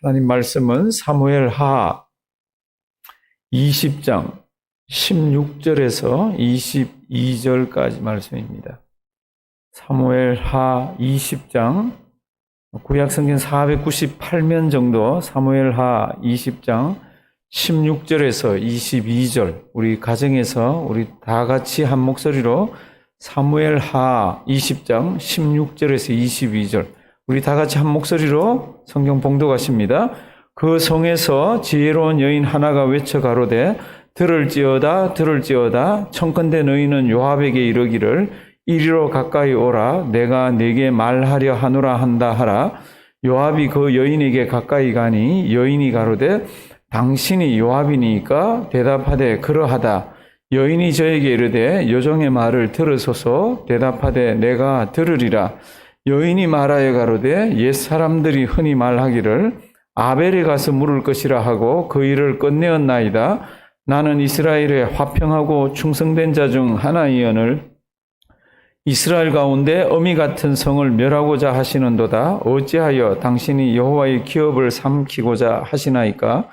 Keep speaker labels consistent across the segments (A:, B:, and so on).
A: 하나님 말씀은 사무엘하 20장 16절에서 22절까지 말씀입니다. 사무엘하 20장, 구약성경 498면 정도 사무엘하 20장 16절에서 22절, 우리 가정에서 우리 다 같이 한 목소리로 사무엘하 20장 16절에서 22절, 우리 다 같이 한 목소리로 성경 봉독하십니다. 그 성에서 지혜로운 여인 하나가 외쳐 가로되 들을지어다 들을지어다 청컨대 너희는 요압에게 이르기를 이리로 가까이 오라 내가 네게 말하려 하노라 한다 하라. 요압이 그 여인에게 가까이 가니 여인이 가로되 당신이 요압이니까 대답하되 그러하다. 여인이 저에게 이르되 여종의 말을 들으소서. 대답하되 내가 들으리라. 여인이 말하여 가로되 옛 사람들이 흔히 말하기를 아벨에 가서 물을 것이라 하고 그 일을 끝내었나이다. 나는 이스라엘의 화평하고 충성된 자 중 하나이언을 이스라엘 가운데 어미 같은 성을 멸하고자 하시는도다. 어찌하여 당신이 여호와의 기업을 삼키고자 하시나이까?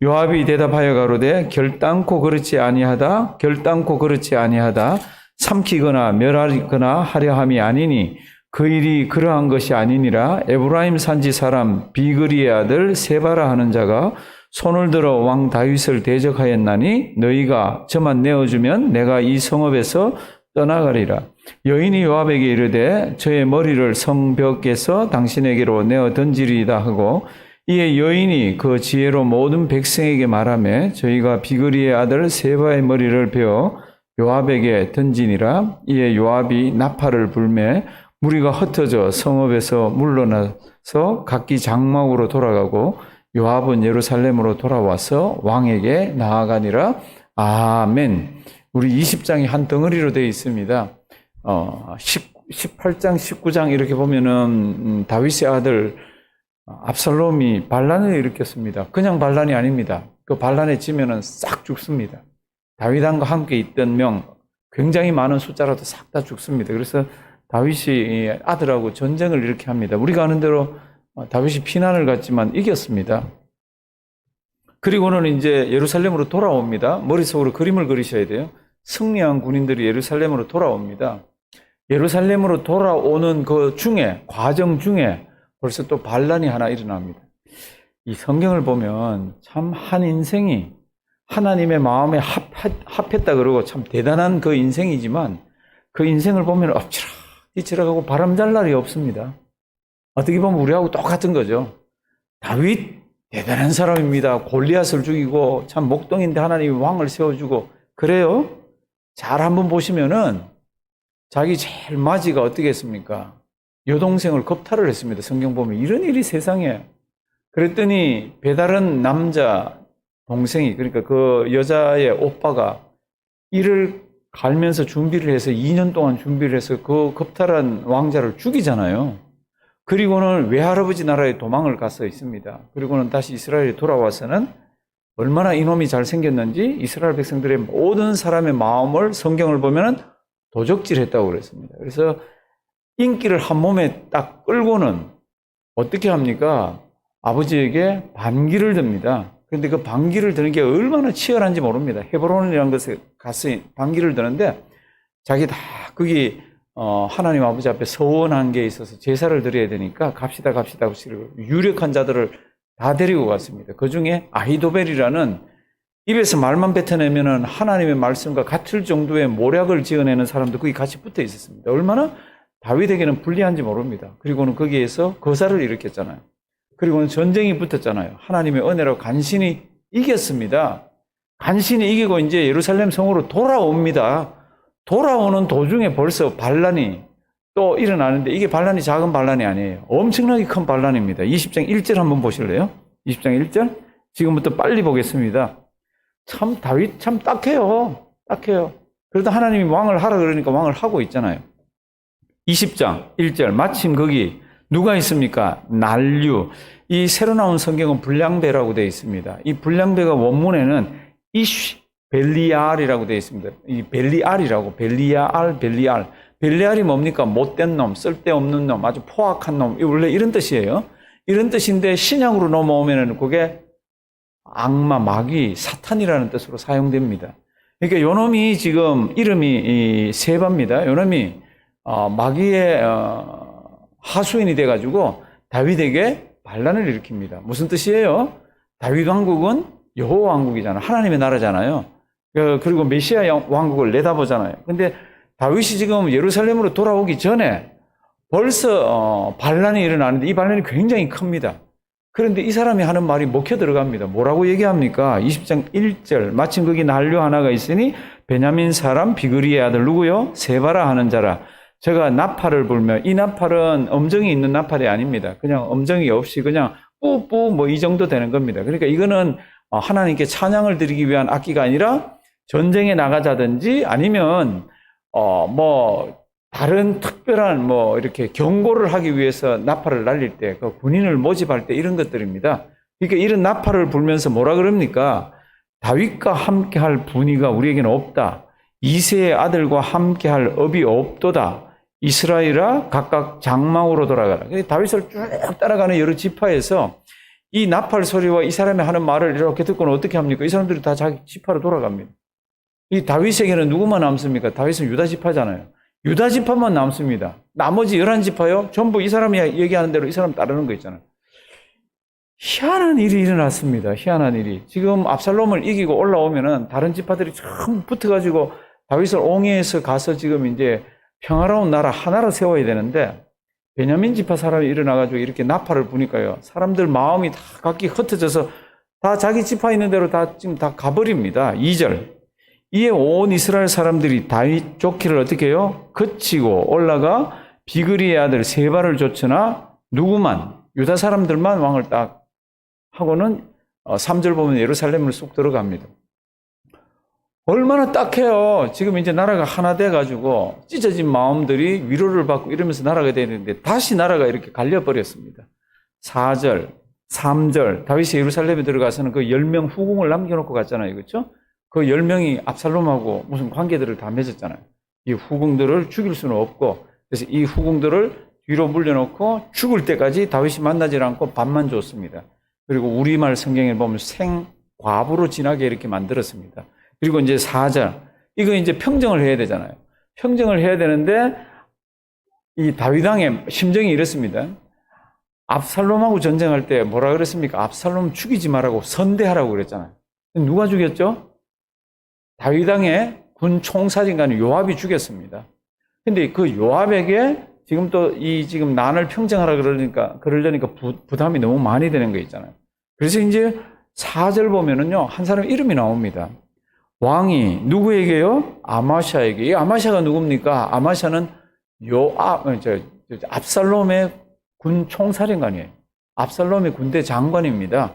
A: 요압이 대답하여 가로되 결단코 그렇지 아니하다. 결단코 그렇지 아니하다. 삼키거나 멸하거나 하려 함이 아니니 그 일이 그러한 것이 아니니라. 에브라임 산지 사람 비그리의 아들 세바라 하는 자가 손을 들어 왕 다윗을 대적하였나니 너희가 저만 내어주면 내가 이 성읍에서 떠나가리라. 여인이 요압에게 이르되 저의 머리를 성벽에서 당신에게로 내어 던지리이다 하고 이에 여인이 그 지혜로 모든 백성에게 말하며 저희가 비그리의 아들 세바의 머리를 베어 요압에게 던지니라. 이에 요압이 나팔을 불매 무리가 흩어져 성읍에서 물러나서 각기 장막으로 돌아가고 요압은 예루살렘으로 돌아와서 왕에게 나아가니라. 아멘. 우리 20장이 한 덩어리로 되어 있습니다. 18장, 19장 이렇게 보면은 다윗의 아들 압살롬이 반란을 일으켰습니다. 그냥 반란이 아닙니다. 그 반란에 지면은 싹 죽습니다. 다윗왕과 함께 있던 명 굉장히 많은 숫자라도 싹 다 죽습니다. 그래서 다윗이 아들하고 전쟁을 이렇게 합니다. 우리가 아는 대로 다윗이 피난을 갔지만 이겼습니다. 그리고는 이제 예루살렘으로 돌아옵니다. 머릿속으로 그림을 그리셔야 돼요. 승리한 군인들이 예루살렘으로 돌아옵니다. 예루살렘으로 돌아오는 그 중에, 과정 중에 벌써 또 반란이 하나 일어납니다. 이 성경을 보면 참 한 인생이 하나님의 마음에 합했다 그러고 참 대단한 그 인생이지만 그 인생을 보면 엎치락 뒤치락하고 바람 잘 날이 없습니다. 어떻게 보면 우리하고 똑같은 거죠. 다윗 대단한 사람입니다. 골리앗을 죽이고 참 목동인데 하나님이 왕을 세워주고 그래요. 잘 한번 보시면은 자기 제일 맞이가 어떻게 했습니까? 여동생을 겁탈을 했습니다. 성경 보면 이런 일이 세상에. 그랬더니 배다른 남자 동생이 그러니까 그 여자의 오빠가 이를 갈면서 준비를 해서 2년 동안 준비를 해서 그 겁탈한 왕자를 죽이잖아요. 그리고는 외할아버지 나라에 도망을 가서 있습니다. 그리고는 다시 이스라엘에 돌아와서는 얼마나 이놈이 잘생겼는지 이스라엘 백성들의 모든 사람의 마음을 성경을 보면 도적질했다고 그랬습니다. 그래서 인기를 한 몸에 딱 끌고는 어떻게 합니까? 아버지에게 반기를 듭니다. 그런데 그 반기를 드는 게 얼마나 치열한지 모릅니다. 헤브론이라는 곳에 가서 반기를 드는데 자기 다 거기 하나님 아버지 앞에 서원한 게 있어서 제사를 드려야 되니까 갑시다 유력한 자들을 다 데리고 갔습니다. 그 중에 아히도벨이라는 입에서 말만 뱉어내면은 하나님의 말씀과 같을 정도의 모략을 지어내는 사람도 거기 같이 붙어 있었습니다. 얼마나 다윗에게는 불리한지 모릅니다. 그리고는 거기에서 거사를 일으켰잖아요. 그리고는 전쟁이 붙었잖아요. 하나님의 은혜로 간신히 이겼습니다. 간신히 이기고 이제 예루살렘 성으로 돌아옵니다. 돌아오는 도중에 벌써 반란이 또 일어나는데 이게 반란이 작은 반란이 아니에요. 엄청나게 큰 반란입니다. 20장 1절 한번 보실래요? 20장 1절? 지금부터 빨리 보겠습니다. 참 다윗 참 딱해요. 그래도 하나님이 왕을 하라 그러니까 왕을 하고 있잖아요. 20장 1절 마침 거기 누가 있습니까? 난류. 이 새로 나온 성경은 불량배라고 되어 있습니다. 이 불량배가 원문에는 이쉬 벨리알이라고 되어 있습니다. 이 벨리알이라고 벨리알. 벨리알이 뭡니까? 못된 놈, 쓸데없는 놈, 아주 포악한 놈. 원래 이런 뜻이에요. 이런 뜻인데 신약으로 넘어오면은 그게 악마, 마귀, 사탄이라는 뜻으로 사용됩니다. 그러니까 요놈이 지금 이름이 세바입니다. 요놈이 마귀의 하수인이 돼가지고 다윗에게 반란을 일으킵니다. 무슨 뜻이에요? 다윗 왕국은 여호와 왕국이잖아요. 하나님의 나라잖아요. 그리고 메시아 왕국을 내다보잖아요. 근데 다윗이 지금 예루살렘으로 돌아오기 전에 벌써 반란이 일어나는데 이 반란이 굉장히 큽니다. 그런데 이 사람이 하는 말이 먹혀 들어갑니다. 뭐라고 얘기합니까? 20장 1절 마침 거기 난류 하나가 있으니 베냐민 사람 비그리의 아들 누구요? 세바라 하는 자라. 제가 나팔을 불며, 이 나팔은 음정이 있는 나팔이 아닙니다. 그냥 음정이 없이 그냥 뿌뿌 뭐 이 정도 되는 겁니다. 그러니까 이거는 하나님께 찬양을 드리기 위한 악기가 아니라 전쟁에 나가자든지 아니면 뭐 다른 특별한 뭐 이렇게 경고를 하기 위해서 나팔을 날릴 때, 그 군인을 모집할 때 이런 것들입니다. 그러니까 이런 나팔을 불면서 뭐라 그럽니까? 다윗과 함께할 분위가 우리에게는 없다. 이새의 아들과 함께할 업이 없도다. 이스라엘아 각각 장막으로 돌아가라. 다윗을 쭉 따라가는 여러 지파에서 이 나팔 소리와 이 사람이 하는 말을 이렇게 듣고는 어떻게 합니까? 이 사람들이 다 자기 지파로 돌아갑니다. 이 다윗에게는 누구만 남습니까? 다윗은 유다 지파잖아요. 유다 지파만 남습니다. 나머지 11지파요? 전부 이 사람이 얘기하는 대로 이 사람 따르는 거 있잖아요. 희한한 일이 일어났습니다. 희한한 일이. 지금 압살롬을 이기고 올라오면은 다른 지파들이 참 붙어가지고 다윗을 옹해해서 가서 지금 이제 평화로운 나라 하나로 세워야 되는데 베냐민 지파 사람이 일어나가지고 이렇게 나팔을 부니까요. 사람들 마음이 다 각기 흩어져서 다 자기 지파 있는 대로 다 지금 다 가버립니다. 2절. 이에 온 이스라엘 사람들이 다윗 쫓기를 어떻게 해요? 그치고 올라가 비그리의 아들 세바를 쫓으나 누구만? 유다 사람들만 왕을 딱 하고는 3절 보면 예루살렘을 쑥 들어갑니다. 얼마나 딱해요. 지금 이제 나라가 하나 돼가지고 찢어진 마음들이 위로를 받고 이러면서 나라가 되는데 다시 나라가 이렇게 갈려버렸습니다. 4절, 3절 다윗이 예루살렘에 들어가서는 그 10명 후궁을 남겨놓고 갔잖아요. 그렇죠? 그 10명이 압살롬하고 무슨 관계들을 다 맺었잖아요. 이 후궁들을 죽일 수는 없고 그래서 이 후궁들을 뒤로 물려놓고 죽을 때까지 다윗이 만나지 않고 밥만 줬습니다. 그리고 우리말 성경에 보면 생과부로 지나게 이렇게 만들었습니다. 그리고 이제 4절. 이거 이제 평정을 해야 되잖아요. 평정을 해야 되는데 이 다윗 왕의 심정이 이렇습니다. 압살롬하고 전쟁할 때 뭐라 그랬습니까? 압살롬 죽이지 말라고 선대하라고 그랬잖아요. 누가 죽였죠? 다윗 왕의 군 총사령관 요압이 죽였습니다. 근데 그 요압에게 지금 또 지금 난을 평정하라 그러려니까 부담이 너무 많이 되는 거 있잖아요. 그래서 이제 4절 보면은요, 한 사람 이름이 나옵니다. 왕이 누구에게요? 아마샤에게. 이 아마샤가 누굽니까? 아마샤는 압살롬의 군 총사령관이에요. 압살롬의 군대 장관입니다.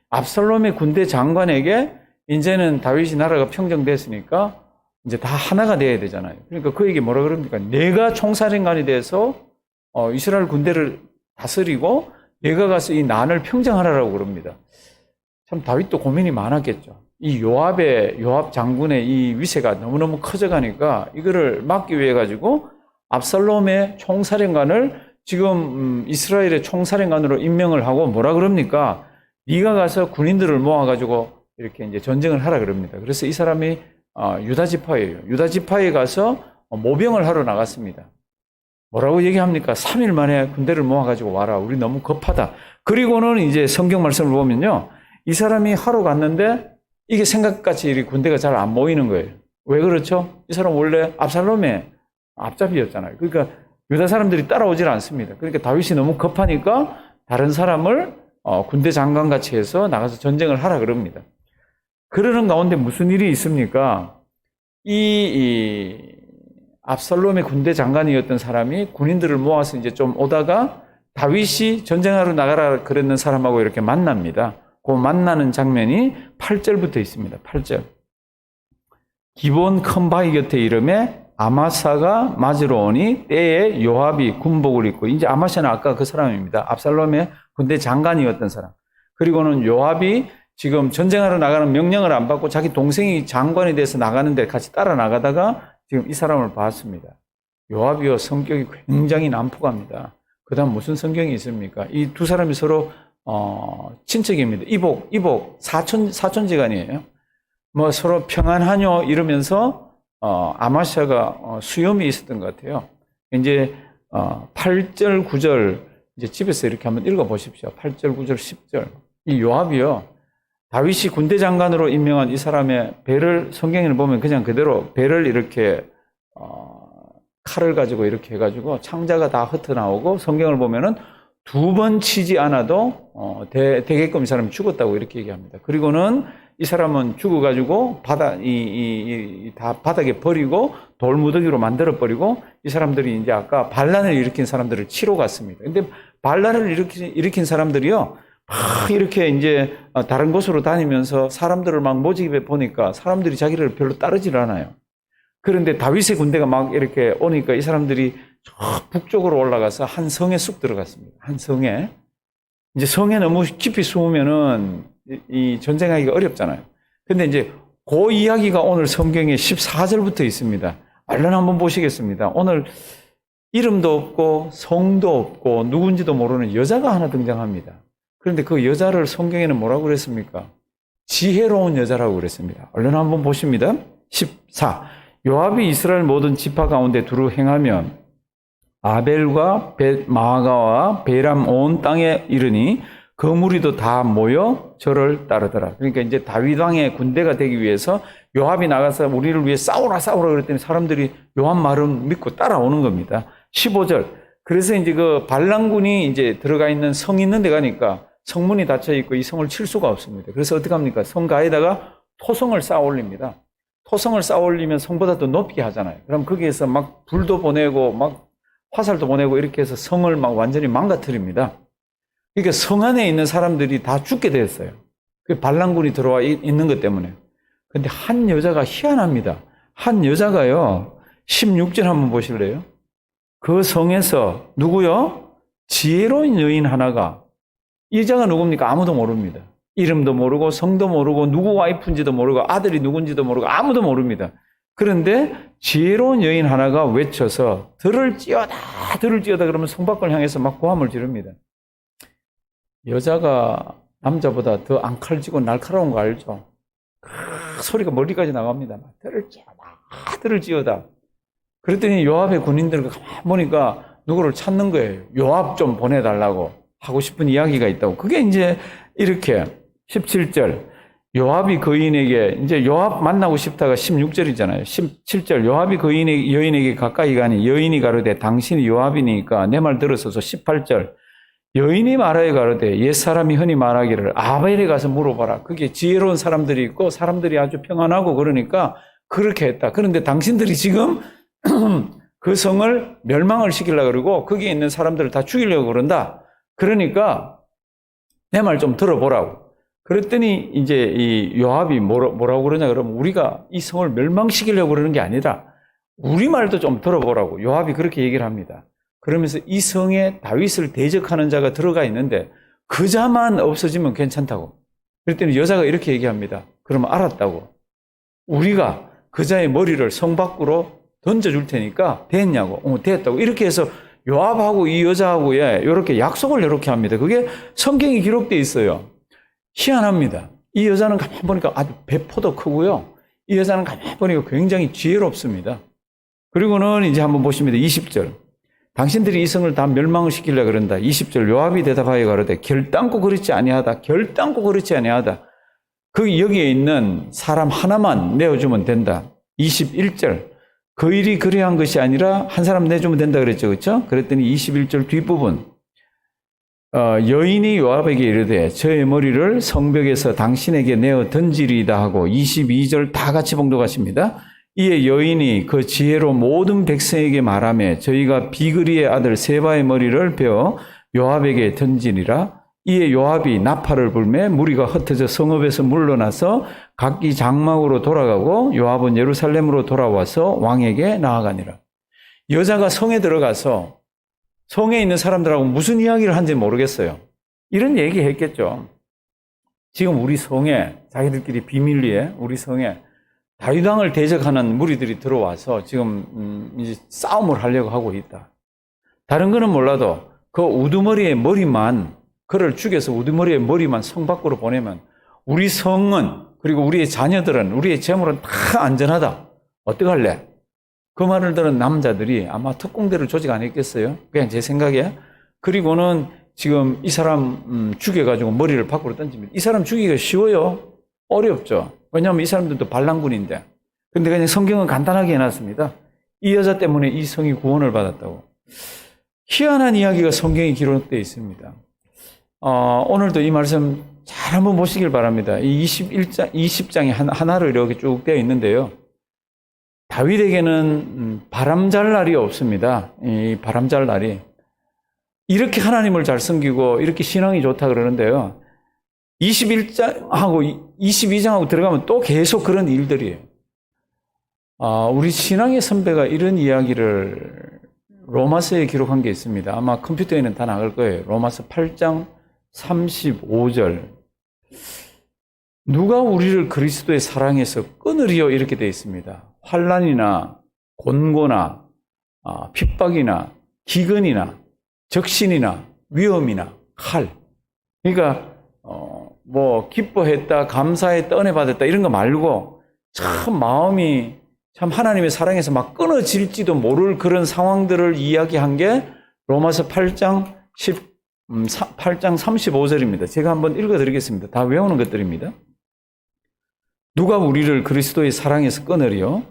A: 압살롬의 군대 장관에게 이제는 다윗이 나라가 평정됐으니까 이제 다 하나가 돼야 되잖아요. 그러니까 그에게 뭐라 그럽니까? 내가 총사령관이 돼서 이스라엘 군대를 다스리고 내가 가서 이 난을 평정하라고 그럽니다. 참 다윗도 고민이 많았겠죠. 이 요압 장군의 이 위세가 너무너무 커져가니까 이거를 막기 위해 가지고 압살롬의 총사령관을 지금 이스라엘의 총사령관으로 임명을 하고 뭐라 그럽니까? 네가 가서 군인들을 모아가지고 이렇게 이제 전쟁을 하라 그럽니다. 그래서 이 사람이 유다 지파예요. 유다 지파에 가서 모병을 하러 나갔습니다. 뭐라고 얘기합니까? 3일 만에 군대를 모아가지고 와라. 우리 너무 급하다. 그리고는 이제 성경 말씀을 보면요. 이 사람이 하러 갔는데 이게 생각같이 이 군대가 잘 안 모이는 거예요. 왜 그렇죠? 이 사람 원래 압살롬의 앞잡이였잖아요. 그러니까 유다 사람들이 따라오질 않습니다. 그러니까 다윗이 너무 급하니까 다른 사람을 군대 장관같이 해서 나가서 전쟁을 하라 그럽니다. 그러는 가운데 무슨 일이 있습니까? 이 압살롬의 군대 장관이었던 사람이 군인들을 모아서 이제 좀 오다가 다윗이 전쟁하러 나가라 그랬는 사람하고 이렇게 만납니다. 그 만나는 장면이 8절부터 있습니다. 8절. 기본 큰 바위 곁에 이름에 아마사가 맞으러 오니 때에 요압이 군복을 입고, 이제 아마사는 아까 그 사람입니다. 압살롬의 군대 장관이었던 사람. 그리고는 요압이 지금 전쟁하러 나가는 명령을 안 받고 자기 동생이 장관이 돼서 나가는데 같이 따라 나가다가 지금 이 사람을 봤습니다. 요압이요, 성격이 굉장히 난폭합니다. 그다음 무슨 성경이 있습니까? 이 두 사람이 서로 친척입니다. 이복 사촌지간이에요. 뭐 서로 평안하뇨 이러면서 아마샤가 수염이 있었던 것 같아요. 이제 8절 9절 이제 집에서 이렇게 한번 읽어 보십시오. 8절 9절 10절. 이 요압이요. 다윗이 군대 장관으로 임명한 이 사람의 배를 성경을 보면 그냥 그대로 배를 이렇게 칼을 가지고 이렇게 해가지고 창자가 다 흩어나오고 성경을 보면은 2번 치지 않아도 되게끔 이 사람이 죽었다고 이렇게 얘기합니다. 그리고는 이 사람은 죽어가지고 다 바닥에 버리고 돌무더기로 만들어 버리고 이 사람들이 이제 아까 반란을 일으킨 사람들을 치러 갔습니다. 근데 반란을 일으킨 사람들이요 막 이렇게 이제 다른 곳으로 다니면서 사람들을 막 모집해 보니까 사람들이 자기를 별로 따르질 않아요. 그런데 다윗의 군대가 막 이렇게 오니까 이 사람들이 저 북쪽으로 올라가서 한 성에 쑥 들어갔습니다. 한 성에. 이제 성에 너무 깊이 숨으면은 이 전쟁하기가 어렵잖아요. 근데 이제 그 이야기가 오늘 성경에 14절부터 있습니다. 얼른 한번 보시겠습니다. 오늘 이름도 없고 성도 없고 누군지도 모르는 여자가 하나 등장합니다. 그런데 그 여자를 성경에는 뭐라고 그랬습니까? 지혜로운 여자라고 그랬습니다. 얼른 한번 보십니다. 14. 요압이 이스라엘 모든 지파 가운데 두루 행하면 아벨과 마아가와 베람 온 땅에 이르니 그 무리도 다 모여 저를 따르더라. 그러니까 이제 다윗 왕의 군대가 되기 위해서 요압이 나가서 우리를 위해 싸우라 그랬더니 사람들이 요압 말은 믿고 따라오는 겁니다. 15절. 그래서 이제 그 반란군이 이제 들어가 있는 성 있는 데 가니까 성문이 닫혀 있고 이 성을 칠 수가 없습니다. 그래서 어떻게 합니까? 성 가에다가 토성을 쌓아 올립니다. 토성을 쌓아 올리면 성보다 더 높게 하잖아요. 그럼 거기에서 막 불도 보내고 막 화살도 보내고 이렇게 해서 성을 막 완전히 망가뜨립니다. 그러니까 성 안에 있는 사람들이 다 죽게 됐어요. 그 반란군이 들어와 있는 것 때문에. 근데 한 여자가 희한합니다. 한 여자가요. 16절 한번 보실래요? 그 성에서 누구요? 지혜로운 여인 하나가, 이 여자가 누굽니까? 아무도 모릅니다. 이름도 모르고 성도 모르고 누구 와이프인지도 모르고 아들이 누군지도 모르고 아무도 모릅니다. 그런데 지혜로운 여인 하나가 외쳐서 들을 찌어다 그러면 성 밖을 향해서 막 고함을 지릅니다. 여자가 남자보다 더 앙칼지고 날카로운 거 알죠? 소리가 멀리까지 나갑니다. 들을 찌어다. 그랬더니 요압의 군인들 가만히 보니까 누구를 찾는 거예요. 요압 좀 보내달라고 하고 싶은 이야기가 있다고. 그게 이제 이렇게 17절. 요압이 거인에게, 이제 요압 만나고 싶다가 16절이잖아요. 17절. 요압이 여인에게 가까이 가니 여인이 가로되 당신이 요압이니까 내 말 들어서서 18절. 여인이 말하여 가로되 옛사람이 흔히 말하기를 아벨에 가서 물어봐라. 그게 지혜로운 사람들이 있고 사람들이 아주 평안하고 그러니까 그렇게 했다. 그런데 당신들이 지금 그 성을 멸망을 시키려고 그러고 거기에 있는 사람들을 다 죽이려고 그런다. 그러니까 내 말 좀 들어보라고. 그랬더니 이제 이 요압이 뭐라고 그러냐 그러면 우리가 이 성을 멸망시키려고 그러는 게 아니라 우리 말도 좀 들어보라고 요압이 그렇게 얘기를 합니다. 그러면서 이 성에 다윗을 대적하는 자가 들어가 있는데 그 자만 없어지면 괜찮다고. 그랬더니 여자가 이렇게 얘기합니다. 그러면 알았다고. 우리가 그 자의 머리를 성 밖으로 던져줄 테니까 됐냐고. 됐다고. 이렇게 해서 요압하고 이 여자하고의 이렇게 약속을 이렇게 합니다. 그게 성경에 기록되어 있어요. 희한합니다. 이 여자는 가만히 보니까 아주 배포도 크고요. 이 여자는 가만히 보니까 굉장히 지혜롭습니다. 그리고는 이제 한번 보십니다. 20절. 당신들이 이 성을 다 멸망을 시키려고 그런다. 20절. 요압이 대답하여 가로되 결단코 그렇지 아니하다. 결단코 그렇지 아니하다. 여기에 있는 사람 하나만 내어주면 된다. 21절. 그 일이 그래야 한 것이 아니라 한 사람 내주면 된다 그랬죠. 그렇죠? 그랬더니 21절 뒷부분. 여인이 요압에게 이르되 저의 머리를 성벽에서 당신에게 내어 던지리이다 하고 22절 다 같이 봉독하십니다. 이에 여인이 그 지혜로 모든 백성에게 말하며 저희가 비그리의 아들 세바의 머리를 베어 요압에게 던지리라. 이에 요압이 나팔을 불매 무리가 흩어져 성읍에서 물러나서 각기 장막으로 돌아가고 요압은 예루살렘으로 돌아와서 왕에게 나아가니라. 여자가 성에 들어가서 성에 있는 사람들하고 무슨 이야기를 한지 모르겠어요. 이런 얘기 했겠죠. 지금 우리 성에 자기들끼리 비밀리에 우리 성에 다윗 왕을 대적하는 무리들이 들어와서 지금 이제 싸움을 하려고 하고 있다. 다른 거는 몰라도 그 우두머리의 머리만, 그를 죽여서 우두머리의 머리만 성 밖으로 보내면 우리 성은, 그리고 우리의 자녀들은, 우리의 재물은 다 안전하다. 어떡할래? 그 말을 들은 남자들이 아마 특공대를 조직 안 했겠어요? 그냥 제 생각에. 그리고는 지금 이 사람 죽여가지고 머리를 밖으로 던집니다. 이 사람 죽이기가 쉬워요? 어렵죠. 왜냐하면 이 사람들도 반란군인데. 근데 그냥 성경은 간단하게 해놨습니다. 이 여자 때문에 이 성이 구원을 받았다고. 희한한 이야기가 성경에 기록되어 있습니다. 오늘도 이 말씀 잘 한번 보시길 바랍니다. 이 20장이 하나로 이렇게 쭉 되어 있는데요. 다윗에게는 바람잘 날이 없습니다. 이 바람잘 날이. 이렇게 하나님을 잘 섬기고 이렇게 신앙이 좋다 그러는데요. 21장하고 22장하고 들어가면 또 계속 그런 일들이에요. 우리 신앙의 선배가 이런 이야기를 로마서에 기록한 게 있습니다. 아마 컴퓨터에는 다 나갈 거예요. 로마서 8장 35절. 누가 우리를 그리스도의 사랑에서 끊으리요? 이렇게 되어 있습니다. 환난이나 곤고나 핍박이나 기근이나 적신이나 위험이나 칼. 그러니까 기뻐했다, 감사했다, 은혜 받았다 이런 거 말고 참 마음이 참 하나님의 사랑에서 막 끊어질지도 모를 그런 상황들을 이야기한 게 로마서 8장 35절입니다. 제가 한번 읽어드리겠습니다. 다 외우는 것들입니다. 누가 우리를 그리스도의 사랑에서 끊으리요?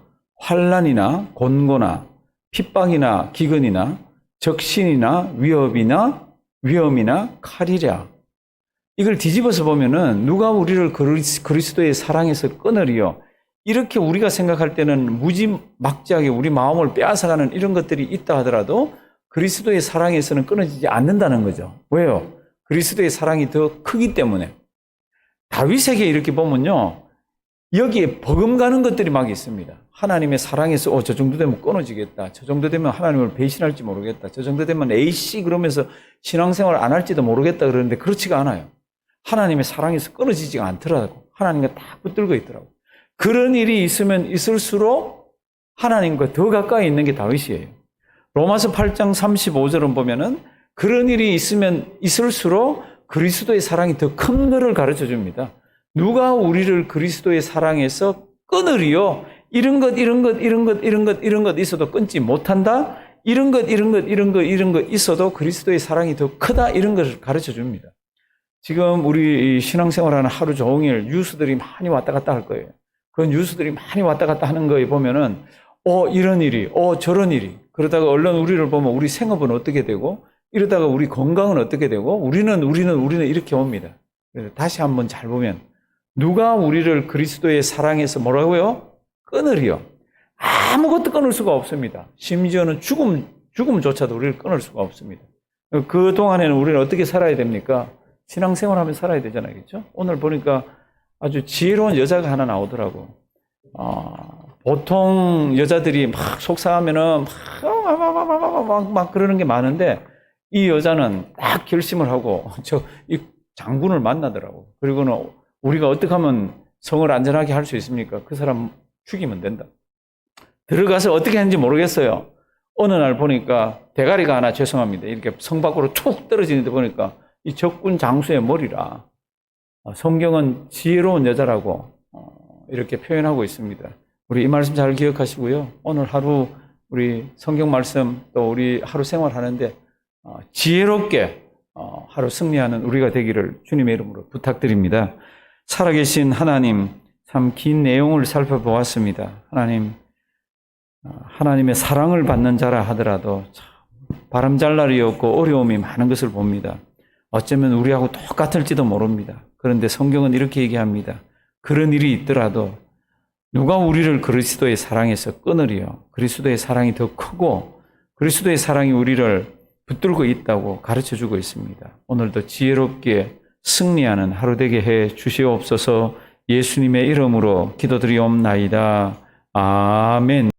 A: 환난이나 곤고나 핍박이나 기근이나 적신이나 위험이나 칼이랴. 이걸 뒤집어서 보면은 누가 우리를 그리스도의 사랑에서 끊으리요? 이렇게 우리가 생각할 때는 무지막지하게 우리 마음을 빼앗아가는 이런 것들이 있다 하더라도 그리스도의 사랑에서는 끊어지지 않는다는 거죠. 왜요? 그리스도의 사랑이 더 크기 때문에. 다윗에게 이렇게 보면요. 여기에 버금가는 것들이 막 있습니다. 하나님의 사랑에서 저 정도 되면 끊어지겠다. 저 정도 되면 하나님을 배신할지 모르겠다. 저 정도 되면 에이씨 그러면서 신앙생활 안 할지도 모르겠다 그러는데 그렇지가 않아요. 하나님의 사랑에서 끊어지지가 않더라고. 하나님과 딱 붙들고 있더라고. 그런 일이 있으면 있을수록 하나님과 더 가까이 있는 게 다윗이에요. 로마서 8장 35절은 보면은 그런 일이 있으면 있을수록 그리스도의 사랑이 더 큰 것을 가르쳐 줍니다. 누가 우리를 그리스도의 사랑에서 끊으리요? 이런 것 있어도 끊지 못한다? 이런 것 있어도 그리스도의 사랑이 더 크다? 이런 것을 가르쳐 줍니다. 지금 우리 신앙생활하는 하루 종일 뉴스들이 많이 왔다 갔다 할 거예요. 그 뉴스들이 많이 왔다 갔다 하는 거에 보면은, 이런 일이, 저런 일이. 그러다가 얼른 우리를 보면 우리 생업은 어떻게 되고, 이러다가 우리 건강은 어떻게 되고, 우리는 이렇게 옵니다. 그래서 다시 한번 잘 보면, 누가 우리를 그리스도의 사랑에서 뭐라고요? 끊으리요. 아무것도 끊을 수가 없습니다. 심지어는 죽음조차도 우리를 끊을 수가 없습니다. 그 동안에는 우리는 어떻게 살아야 됩니까? 신앙생활하면 살아야 되잖아요. 그렇죠? 오늘 보니까 아주 지혜로운 여자가 하나 나오더라고. 보통 여자들이 막 속상하면은 막 그러는 게 많은데 이 여자는 딱 결심을 하고 이 장군을 만나더라고. 그리고는 우리가 어떻게 하면 성을 안전하게 할 수 있습니까? 그 사람 죽이면 된다. 들어가서 어떻게 했는지 모르겠어요. 어느 날 보니까 대가리가 하나 죄송합니다. 이렇게 성 밖으로 툭 떨어지는데 보니까 이 적군 장수의 머리라. 성경은 지혜로운 여자라고 이렇게 표현하고 있습니다. 우리 이 말씀 잘 기억하시고요. 오늘 하루 우리 성경 말씀 또 우리 하루 생활하는데 지혜롭게 하루 승리하는 우리가 되기를 주님의 이름으로 부탁드립니다. 살아계신 하나님, 참 긴 내용을 살펴보았습니다. 하나님의 사랑을 받는 자라 하더라도 참 바람잘 날이 없고 어려움이 많은 것을 봅니다. 어쩌면 우리하고 똑같을지도 모릅니다. 그런데 성경은 이렇게 얘기합니다. 그런 일이 있더라도 누가 우리를 그리스도의 사랑에서 끊으리요? 그리스도의 사랑이 더 크고 그리스도의 사랑이 우리를 붙들고 있다고 가르쳐주고 있습니다. 오늘도 지혜롭게 승리하는 하루 되게 해 주시옵소서. 예수님의 이름으로 기도드리옵나이다. 아멘.